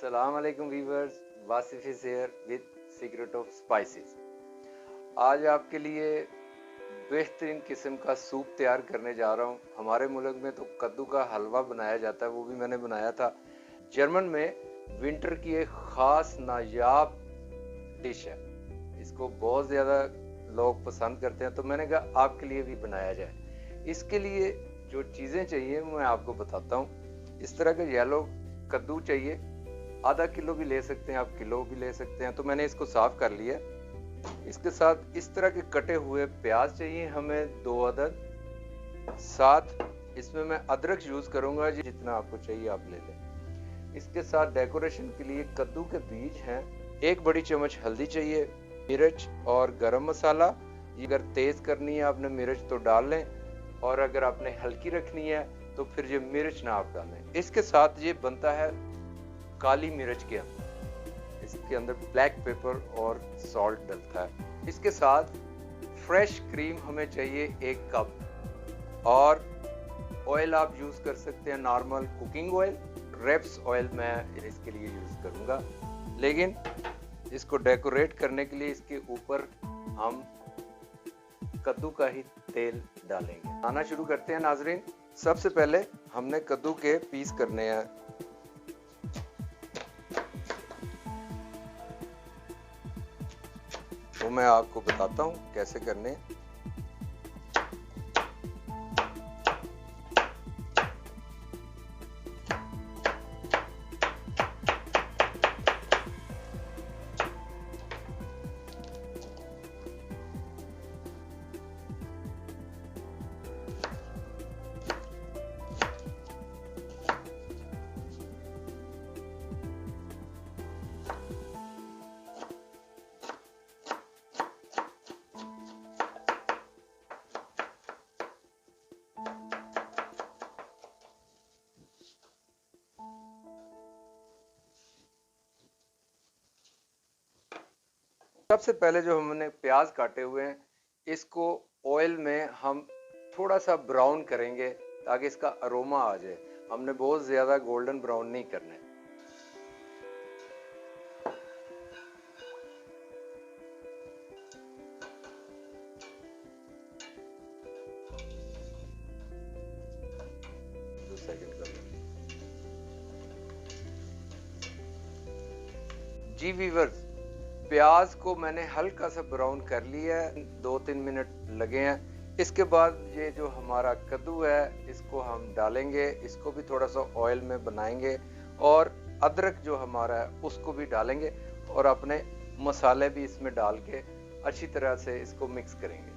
अस्सलाम वालेकुम viewers, Wasif is here with secret of spices. आज आपके लिए बेहतरीन किस्म का सूप तैयार करने जा रहा हूँ। हमारे मुल्क में तो कद्दू का हलवा बनाया जाता है, वो भी मैंने बनाया था। जर्मन में विंटर की एक ख़ास नायाब डिश है, इसको बहुत ज़्यादा लोग पसंद करते हैं, तो मैंने कहा आपके लिए भी बनाया जाए। इसके लिए जो चीज़ें चाहिए मैं आपको बताता हूँ। इस तरह का येलो कद्दू चाहिए, आधा किलो भी ले सकते हैं आप, किलो भी ले सकते हैं। तो मैंने इसको साफ कर लिया। इसके साथ इस तरह के कटे हुए प्याज चाहिए हमें 2 अदद। साथ इसमें मैं अदरक यूज करूंगा, जितना आपको चाहिए आप ले लें। इसके साथ डेकोरेशन के लिए कद्दू के बीज हैं। 1 बड़ी चम्मच हल्दी चाहिए, मिर्च और गरम मसाला। अगर तेज करनी है आपने मिर्च तो डाल लें, और अगर आपने हल्की रखनी है तो फिर ये मिर्च ना आप डालें। इसके साथ ये बनता है काली मिर्च के अंदर, इसके अंदर ब्लैक पेपर और सॉल्ट डलता है। इसके साथ फ्रेश क्रीम हमें चाहिए 1 कप, और ऑयल आप यूज कर सकते हैं normal cooking oil. Rapes oil मैं इसके लिए यूज करूंगा, लेकिन इसको डेकोरेट करने के लिए इसके ऊपर हम कद्दू का ही तेल डालेंगे। आना शुरू करते हैं नाजरीन। सबसे पहले हमने कद्दू के पीस करने हैं। वो मैं आपको बताता हूँ कैसे करने हैं। सबसे पहले जो हमने प्याज काटे हुए हैं, इसको ऑयल में हम थोड़ा सा ब्राउन करेंगे ताकि इसका अरोमा आ जाए। हमने बहुत ज्यादा गोल्डन ब्राउन नहीं करना है। दो सेकंड कर लें। जी वीवर्स, प्याज को मैंने हल्का सा ब्राउन कर लिया है, 2-3 मिनट लगे हैं। इसके बाद ये जो हमारा कद्दू है इसको हम डालेंगे, इसको भी थोड़ा सा ऑयल में बनाएंगे, और अदरक जो हमारा है उसको भी डालेंगे, और अपने मसाले भी इसमें डाल के अच्छी तरह से इसको मिक्स करेंगे।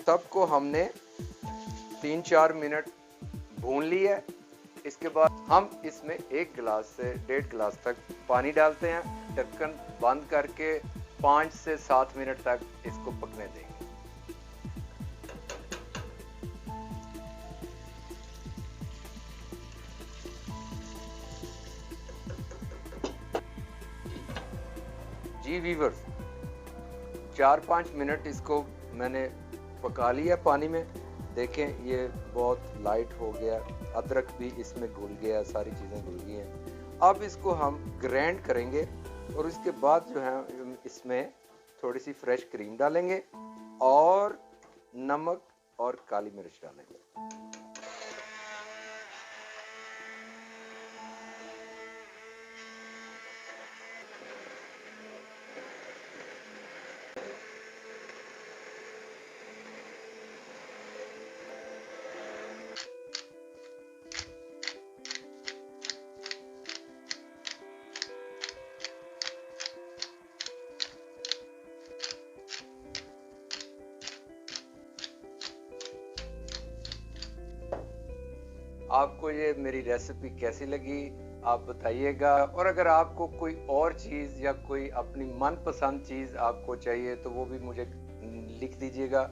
सबको हमने 3-4 मिनट भून लिया है। इसके बाद हम इसमें 1 गिलास से 1.5 गिलास तक पानी डालते हैं। ढक्कन बंद करके 5 से 7 मिनट तक इसको पकने देंगे। जी वीवर्स, 4-5 मिनट इसको मैंने पका लिया पानी में। देखें ये बहुत लाइट हो गया, अदरक भी इसमें घुल गया, सारी चीज़ें घुल गई हैं। अब इसको हम ग्राइंड करेंगे, और इसके बाद जो है इसमें थोड़ी सी फ्रेश क्रीम डालेंगे, और नमक और काली मिर्च डालेंगे। आपको ये मेरी रेसिपी कैसी लगी आप बताइएगा, और अगर आपको कोई और चीज़ या कोई अपनी मनपसंद चीज़ आपको चाहिए तो वो भी मुझे लिख दीजिएगा।